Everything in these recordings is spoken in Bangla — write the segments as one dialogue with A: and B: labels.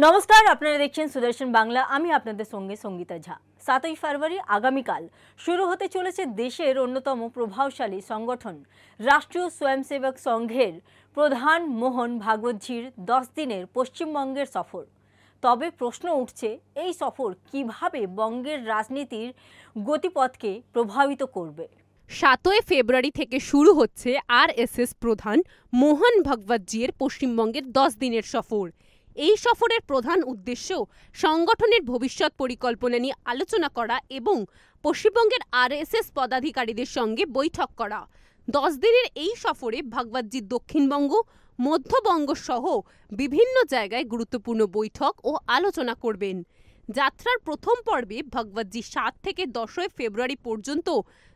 A: নমস্কার, আপনারা দেখছেন সুদর্শন বাংলা। আমি আপনাদের সঙ্গে সঙ্গীতা ঝা। 7ই ফেব্রুয়ারি আগামীকাল শুরু হতে চলেছে দেশের অন্যতম প্রভাবশালী সংগঠন রাষ্ট্রীয় স্বয়ংসেবক সংঘের প্রধান মোহন ভাগবতজির 10 দিনের পশ্চিমবঙ্গের সফর। তবে প্রশ্ন উঠছে, এই সফর কিভাবে বঙ্গের রাজনীতির গতিপথকে প্রভাবিত করবে।
B: 7ই ফেব্রুয়ারি থেকে শুরু হচ্ছে আরএসএস প্রধান মোহন ভাগবতজির পশ্চিমবঙ্গের 10 দিনের সফর। এই সফরের প্রধান উদ্দেশ্য সংগঠনের ভবিষ্যৎ পরিকল্পনা নিয়ে আলোচনা করা এবং পশ্চিমবঙ্গের আরএসএস পদাধিকারীদের সঙ্গে বৈঠক করা। 10 দিনের এই সফরে ভাগবতজি দক্ষিণবঙ্গ, মধ্যবঙ্গ সহ বিভিন্ন জায়গায় গুরুত্বপূর্ণ বৈঠক ও আলোচনা করবেন। যাত্রার প্রথম পর্বে ভাগবতজি 7 থেকে 10ই ফেব্রুয়ারি পর্যন্ত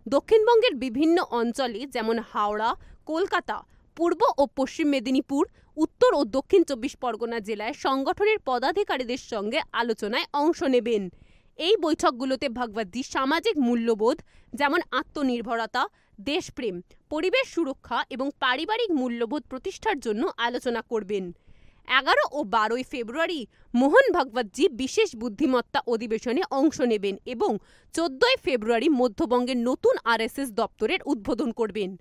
B: দক্ষিণবঙ্গের বিভিন্ন অঞ্চলে যেমন হাওড়া, কলকাতা, পূর্ব ও পশ্চিম মেদিনীপুর, উত্তর ও দক্ষিণ 24 পরগনা জেলায় সংগঠনের পদাধিকারীদের সঙ্গে আলোচনায় অংশ নেবেন। এই বৈঠকগুলোতে ভাগবতজি সামাজিক মূল্যবোধ যেমন আত্মনির্ভরতা, দেশপ্রেম, পরিবেশ সুরক্ষা এবং পারিবারিক মূল্যবোধ প্রতিষ্ঠার জন্য আলোচনা করবেন। 11 ও 12ই ফেব্রুয়ারি মোহন ভাগবতজি বিশেষ বুদ্ধিমত্তা অধিবেশনে অংশ নেবেন এবং 14ই ফেব্রুয়ারি মধ্যবঙ্গের নতুন আরএসএস দপ্তরের উদ্বোধন করবেন।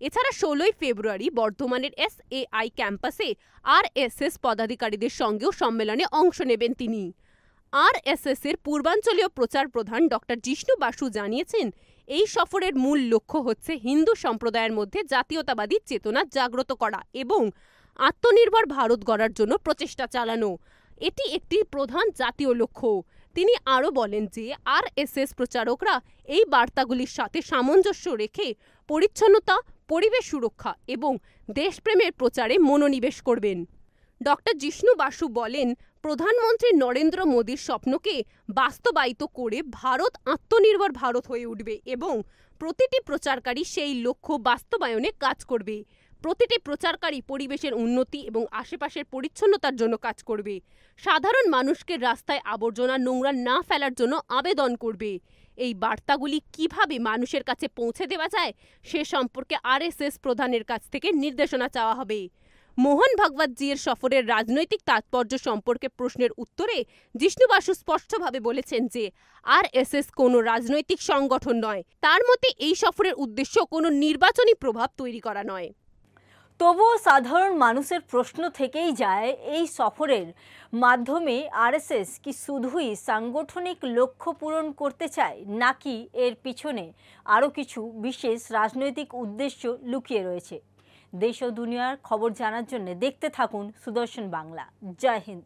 B: এছাড়া 16ই ফেব্রুয়ারি বর্ধমানের SAI ক্যাম্পাসে আরএসএস পদাধিকারীদের সঙ্গেও সম্মেলনে অংশ নেবেন তিনি। আরএসএস এর পূর্বাঞ্চলীয় প্রচার প্রধান ডক্টর জিষ্ণু বাসু জানিয়েছেন, এই সফরের মূল লক্ষ্য হচ্ছে হিন্দু সম্প্রদায়ের মধ্যে জাতীয়তাবাদী চেতনা জাগ্রত করা এবং আত্মনির্ভর ভারত গড়ার জন্য প্রচেষ্টা চালানো। এটি একটি প্রধান জাতীয় লক্ষ্য। তিনি আরও বলেন যে আরএসএস প্রচারকরা এই বার্তাগুলির সাথে সামঞ্জস্য রেখে পরিচ্ছন্নতা, পরিবেশ সুরক্ষা এবং দেশপ্রেমের প্রচারে মনোনিবেশ করবেন। ডক্টর জিষ্ণু বাসু বলেন, প্রধানমন্ত্রী নরেন্দ্র মোদীর স্বপ্নকে বাস্তবায়িত করে ভারত আত্মনির্ভর ভারত হয়ে উঠবে এবং প্রতিটি প্রচারকারী সেই লক্ষ্য বাস্তবায়নে কাজ করবে। প্রতিটি প্রচারকারী পরিবেশের উন্নতি এবং আশেপাশের পরিচ্ছন্নতার জন্য কাজ করবে। সাধারণ মানুষকে রাস্তায় আবর্জনা নোংরা না ফেলার জন্য আবেদন করবে। এই বার্তাগুলি কিভাবে মানুষের কাছে পৌঁছে দেওয়া যায় সে সম্পর্কে আরএসএস প্রধানের কাছ থেকে নির্দেশনা চাওয়া হবে। মোহন ভাগবতজির সফরের রাজনৈতিক তাৎপর্য সম্পর্কে প্রশ্নের উত্তরে জিষ্ণু বাসু স্পষ্টভাবে বলেছেন যে আরএসএস কোনো রাজনৈতিক সংগঠন নয়। তার মতে এই সফরের উদ্দেশ্য কোনো নির্বাচনী প্রভাব তৈরি করা নয়।
A: তবুও সাধারণ মানুষের প্রশ্ন থেকেই যায়, এই সফরের মাধ্যমে আরএসএস কি শুধুই সাংগঠনিক লক্ষ্য পূরণ করতে চায়, নাকি এর পিছনে আরও কিছু বিশেষ রাজনৈতিক উদ্দেশ্য লুকিয়ে রয়েছে। দেশ ও দুনিয়ার খবর জানার জন্য দেখতে থাকুন সুদর্শন বাংলা। জয় হিন্দ।